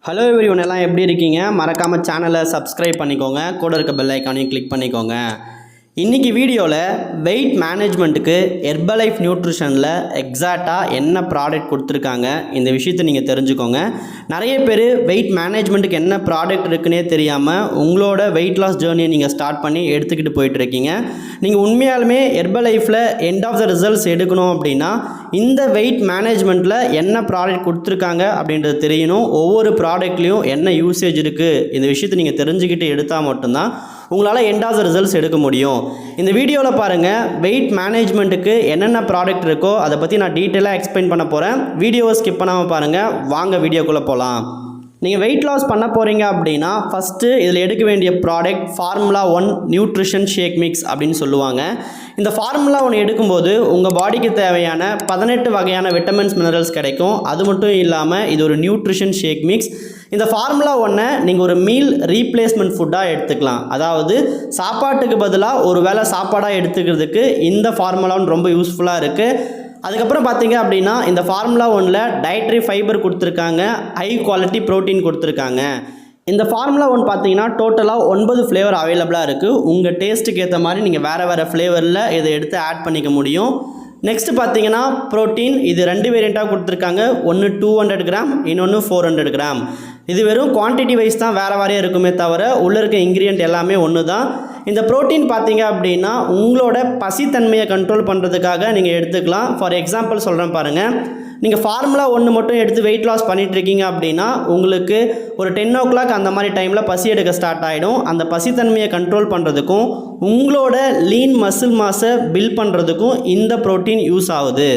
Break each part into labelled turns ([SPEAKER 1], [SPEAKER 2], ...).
[SPEAKER 1] Hello everyone, எல்லாம் எப்படி இருக்கீங்க? மறக்காமல் சேனலை சப்ஸ்கிரைப் பண்ணிக்கோங்க, கூட இருக்க பெல் ஐக்கானையும் கிளிக் பண்ணிக்கோங்க. இன்றைக்கி வீடியோவில் வெயிட் மேனேஜ்மெண்ட்டுக்கு ஹெர்பலைஃப் நியூட்ரிஷனில் எக்ஸாக்டாக என்ன ப்ராடக்ட் கொடுத்துருக்காங்க இந்த விஷயத்தை நீங்கள் தெரிஞ்சுக்கோங்க. நிறைய பேர் வெயிட் மேனேஜ்மெண்ட்டுக்கு என்ன ப்ராடக்ட் இருக்குன்னே தெரியாமல் உங்களோட வெயிட் லாஸ் ஜேர்னியை நீங்கள் ஸ்டார்ட் பண்ணி எடுத்துக்கிட்டு போயிட்டுருக்கீங்க. நீங்கள் உண்மையாலுமே ஹெர்பலைஃப்பில் எண்ட் ஆஃப் த ரிசல்ட்ஸ் எடுக்கணும் அப்படின்னா இந்த வெயிட் மேனேஜ்மெண்ட்டில் என்ன ப்ராடக்ட் கொடுத்துருக்காங்க அப்படின்றது தெரியணும். ஒவ்வொரு ப்ராடக்ட்லேயும் என்ன யூசேஜ் இருக்குது இந்த விஷயத்தை நீங்கள் தெரிஞ்சுக்கிட்டு எடுத்தால் மட்டும்தான் உங்களால் எண்ட் ஆஃப் த ரிசல்ட்ஸ் எடுக்க முடியும். இந்த வீடியோவில் பாருங்கள், வெயிட் மேனேஜ்மெண்ட்டுக்கு என்னென்ன ப்ராடக்ட் இருக்கோ அதை பற்றி நான் டீட்டெயிலாக எக்ஸ்பிளைன் பண்ண போகிறேன். வீடியோவை ஸ்கிப் பண்ணாமல் பாருங்கள். வாங்க வீடியோக்குள்ளே போகலாம். நீங்கள் வெயிட் லாஸ் பண்ண போகிறீங்க அப்படின்னா ஃபஸ்ட்டு இதில் எடுக்க வேண்டிய product formula 1 nutrition shake mix அப்படின்னு சொல்லுவாங்க. இந்த ஃபார்முலா 1 எடுக்கும்போது உங்கள் பாடிக்கு தேவையான 18 வகையான விட்டமின்ஸ் மினரல்ஸ் கிடைக்கும். அது மட்டும் இல்லாமல் இது ஒரு நியூட்ரிஷன் ஷேக் மிக்ஸ். இந்த ஃபார்முலா 1 நீங்கள் ஒரு மீல் ரீப்ளேஸ்மெண்ட் ஃபுட்டாக எடுத்துக்கலாம். அதாவது சாப்பாட்டுக்கு பதிலாக ஒரு வேளை சாப்பாடாக எடுத்துக்கிறதுக்கு இந்த ஃபார்முலா 1 ரொம்ப யூஸ்ஃபுல்லாக இருக்குது. அதுக்கப்புறம் பார்த்தீங்க அப்படின்னா இந்த ஃபார்முலா 1 டயட்ரி ஃபைபர் கொடுத்துருக்காங்க, ஹை குவாலிட்டி ப்ரோட்டீன் கொடுத்துருக்காங்க. இந்த ஃபார்முலா 1 பார்த்தீங்கன்னா டோட்டலாக 9 ஃப்ளேவர் அவைலபிளாக இருக்குது. உங்கள் டேஸ்ட்டுக்கு ஏற்ற மாதிரி நீங்கள் வேறு ஃப்ளேவரில் இதை எடுத்து ஆட் பண்ணிக்க முடியும். நெக்ஸ்ட் பார்த்தீங்கன்னா ப்ரோட்டீன், இது 2 வேரியண்ட்டாக கொடுத்துருக்காங்க. ஒன்று 200 கிராம், இன்னொன்று 400 கிராம். இது வெறும் குவான்டிட்டி வைஸ் தான் வேறு இருக்குமே தவிர உள்ளே இருக்க இன்க்ரீடியன்ட் எல்லாமே ஒன்று தான். இந்த ப்ரோட்டீன் பார்த்தீங்க அப்படின்னா உங்களோட பசித்தன்மையை கண்ட்ரோல் பண்ணுறதுக்காக நீங்கள் எடுத்துக்கலாம். ஃபார் எக்ஸாம்பிள் சொல்கிறேன் பாருங்கள், நீங்கள் ஃபார்முலா 1 மட்டும் எடுத்து வெயிட் லாஸ் பண்ணிகிட்ருக்கீங்க அப்படின்னா உங்களுக்கு ஒரு 10 o'clock அந்த மாதிரி டைமில் பசி எடுக்க ஸ்டார்ட் ஆகிடும். அந்த பசித்தன்மையை கண்ட்ரோல் பண்ணுறதுக்கும் உங்களோட லீன் மசில் மாஸை பில்ட் பண்ணுறதுக்கும் இந்த ப்ரோட்டீன் யூஸ் ஆகுது.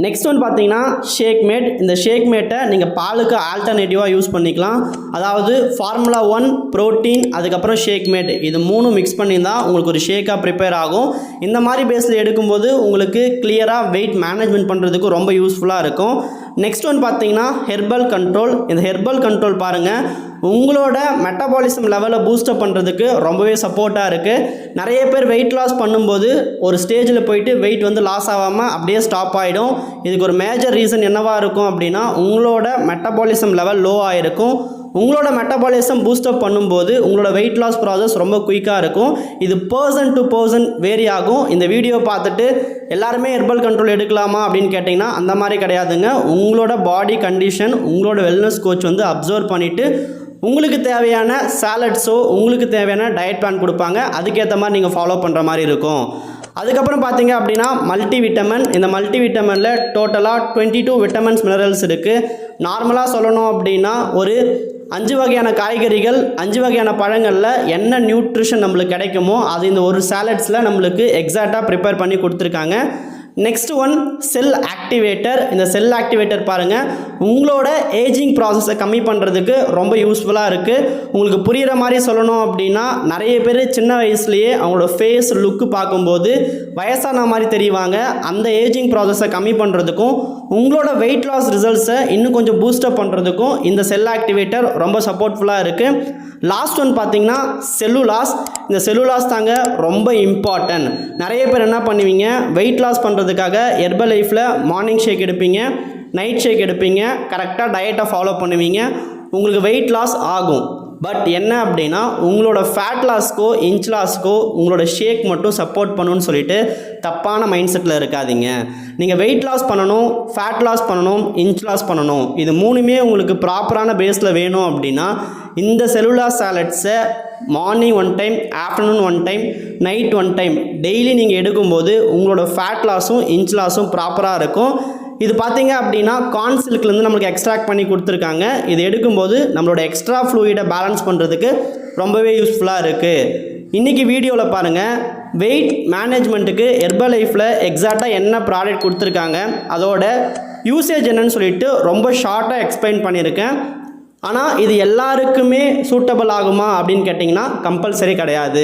[SPEAKER 1] நெக்ஸ்ட் ஒன் பார்த்தீங்கன்னா ஷேக் மேட். இந்த ஷேக் மேட்டை நீங்கள் பாலுக்கு ஆல்டர்னேட்டிவாக யூஸ் பண்ணிக்கலாம். அதாவது ஃபார்முலா 1 ப்ரோட்டீன் அதுக்கப்புறம் ஷேக் மேட் இது 3 மிக்ஸ் பண்ணி தான் உங்களுக்கு ஒரு ஷேக்காக ப்ரிப்பேர் ஆகும். இந்த மாதிரி பேஸில் எடுக்கும்போது உங்களுக்கு கிளியராக வெயிட் மேனேஜ்மெண்ட் பண்ணுறதுக்கு ரொம்ப யூஸ்ஃபுல்லாக இருக்கும். நெக்ஸ்ட் ஒன் பார்த்தீங்கன்னா ஹெர்பல் கண்ட்ரோல். இந்த ஹெர்பல் கண்ட்ரோல் பாருங்கள், உங்களோட மெட்டபாலிசம் லெவலை பூஸ்டப் பண்ணுறதுக்கு ரொம்பவே சப்போர்ட்டாக இருக்குது. நிறைய பேர் வெயிட் லாஸ் பண்ணும்போது ஒரு ஸ்டேஜில் போயிட்டு வெயிட் லாஸ் ஆகாமல் அப்படியே ஸ்டாப் ஆகிடும். இதுக்கு ஒரு மேஜர் ரீசன் என்னவாக இருக்கும் அப்படின்னா உங்களோட மெட்டபாலிசம் லெவல் லோ ஆகிருக்கும். உங்களோட மெட்டபாலிசம் பூஸ்டப் பண்ணும்போது உங்களோட வெயிட் லாஸ் ப்ராசஸ் ரொம்ப குயிக்காக இருக்கும். இது பர்சன் டு பர்சன் வேரி ஆகும். இந்த வீடியோ பார்த்துட்டு எல்லாருமே ஹெர்பல் கண்ட்ரோல் எடுக்கலாமா அப்படின்னு கேட்டிங்கன்னா அந்த மாதிரி கிடையாதுங்க. உங்களோட பாடி கண்டிஷன் உங்களோட வெல்னஸ் கோச் அப்சர்வ் பண்ணிவிட்டு உங்களுக்கு தேவையான சாலட்ஸோ உங்களுக்கு தேவையான டயட் பிளான் கொடுப்பாங்க. அதுக்கேற்ற மாதிரி நீங்கள் ஃபாலோ பண்ணுற மாதிரி இருக்கும். அதுக்கப்புறம் பார்த்தீங்க அப்படின்னா மல்டி விட்டமின். இந்த மல்டி விட்டமினில் டோட்டலாக 22 விட்டமின்ஸ் மினரல்ஸ் இருக்குது. நார்மலாக சொல்லணும் அப்படின்னா ஒரு 5 வகையான காய்கறிகள் 5 வகையான பழங்களில் என்ன நியூட்ரிஷன் நம்மளுக்கு கிடைக்குமோ அது இந்த ஒரு சாலட்ஸில் நம்மளுக்கு எக்ஸாக்டாக ப்ரிப்பேர் பண்ணி கொடுத்துருக்காங்க. Next one cell activator. இந்த செல் ஆக்டிவேட்டர் பாருங்கள், உங்களோட ஏஜிங் ப்ராசஸை கம்மி பண்ணுறதுக்கு ரொம்ப யூஸ்ஃபுல்லாக இருக்குது. உங்களுக்கு புரிகிற மாதிரி சொல்லணும் அப்படின்னா நிறைய பேர் சின்ன வயசுலேயே அவங்களோட ஃபேஸ் லுக்கு பார்க்கும்போது வயசான மாதிரி தெரிவாங்க. அந்த ஏஜிங் ப்ராசஸை கம்மி பண்ணுறதுக்கும் உங்களோட வெயிட் லாஸ் ரிசல்ட்ஸை இன்னும் கொஞ்சம் பூஸ்டப் பண்ணுறதுக்கும் இந்த செல் ஆக்டிவேட்டர் ரொம்ப சப்போர்ட்ஃபுல்லாக இருக்குது. லாஸ்ட் ஒன் பார்த்தீங்கன்னா செல்லுலாஸ். இந்த செல்லுலாஸ் தாங்க ரொம்ப இம்பார்ட்டன்ட். நிறைய பேர் என்ன பண்ணுவீங்க, வெயிட் லாஸ் பண்ணுறதுக்காக ஹெர்பலைஃப்பில் மார்னிங் ஷேக் எடுப்பீங்க, நைட் ஷேக் எடுப்பீங்க, கரெக்டாக டயட்டை ஃபாலோ பண்ணுவீங்க, உங்களுக்கு வெயிட் லாஸ் ஆகும். பட் என்ன அப்படின்னா உங்களோட ஃபேட் லாஸ்க்கோ இன்ச் லாஸ்க்கோ உங்களோட ஷேக் மட்டும் சப்போர்ட் பண்ணணும்னு சொல்லிட்டு தப்பான மைண்ட் செட்டில் இருக்காதீங்க. நீங்கள் வெயிட் லாஸ் பண்ணணும், ஃபேட் லாஸ் பண்ணணும், இன்ச் லாஸ் பண்ணணும், இது 3மே உங்களுக்கு ப்ராப்பரான பேஸில் வேணும் அப்படின்னா இந்த செல்லுலார் சாலட்ஸை morning 1 time, afternoon 1 time, night 1 time daily நீங்கள் எடுக்கும்போது உங்களோட ஃபேட் லாஸும் இன்ச் லாஸும் ப்ராப்பராக இருக்கும். இது பார்த்தீங்க அப்படின்னா கார்ன் சில்க்லேருந்து நம்மளுக்கு எக்ஸ்ட்ராக்ட் பண்ணி கொடுத்துருக்காங்க. இது எடுக்கும்போது நம்மளோட எக்ஸ்ட்ரா ஃப்ளூயிடை பேலன்ஸ் பண்ணுறதுக்கு ரொம்பவே யூஸ்ஃபுல்லாக இருக்குது. இன்றைக்கி வீடியோவில் பாருங்கள், வெயிட் மேனேஜ்மெண்ட்டுக்கு ஹெர்பலைஃப்பில் எக்ஸாக்டாக என்ன ப்ராடக்ட் கொடுத்துருக்காங்க அதோட யூசேஜ் என்னன்னு சொல்லிட்டு ரொம்ப ஷார்ட்டாக எக்ஸ்பிளைன் பண்ணியிருக்கேன். ஆனால் இது எல்லாருக்குமே சூட்டபிள் ஆகுமா அப்படின்னு கேட்டிங்கன்னா கம்பல்சரி கிடையாது.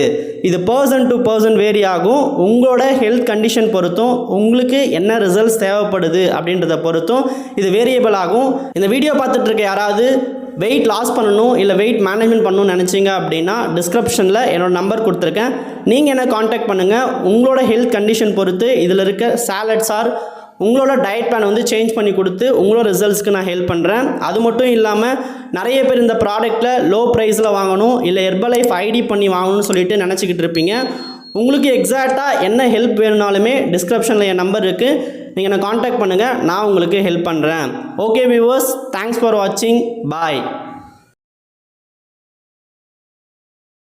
[SPEAKER 1] இது பர்சன் டு பர்சன் வேரி ஆகும். உங்களோட ஹெல்த் கண்டிஷன் பொறுத்தும் உங்களுக்கு என்ன ரிசல்ட்ஸ் தேவைப்படுது அப்படின்றத பொறுத்தும் இது வேரியபிள் ஆகும். இந்த வீடியோ பார்த்துட்டு இருக்க யாராவது வெயிட் லாஸ் பண்ணணும் இல்லை வெயிட் மேனேஜ்மெண்ட் பண்ணணும்னு நினச்சிங்க அப்படின்னா டிஸ்கிரிப்ஷனில் என்னோடய நம்பர் கொடுத்துருக்கேன். நீங்கள் என்ன காண்டாக்ட் பண்ணுங்கள். உங்களோட ஹெல்த் கண்டிஷன் பொறுத்து இதில் இருக்க சாலட்ஸ் ஆர் உங்களோட டயட் பிளான் வந்து சேஞ்ச் பண்ணி கொடுத்து உங்களோட ரிசல்ட்ஸ்க்கு நான் ஹெல்ப் பண்ணுறேன். அது மட்டும் இல்லாமல் நிறைய பேர் இந்த ப்ராடக்ட்டில் லோ ப்ரைஸில் வாங்கணும், இல்லை ஹெர்பலைஃப் ஐடி பண்ணி வாங்கணும்னு சொல்லிட்டு நினச்சிக்கிட்டு இருப்பீங்க. உங்களுக்கு எக்ஸாக்டாக என்ன ஹெல்ப் வேணுனாலுமே டிஸ்கிரிப்ஷனில் என் நம்பர் இருக்குது, நீங்கள் என்னை காண்டாக்ட் பண்ணுங்கள், நான் உங்களுக்கு ஹெல்ப் பண்ணுறேன். ஓகே வியூவர்ஸ், தேங்க்ஸ் ஃபார் வாட்சிங், பாய்.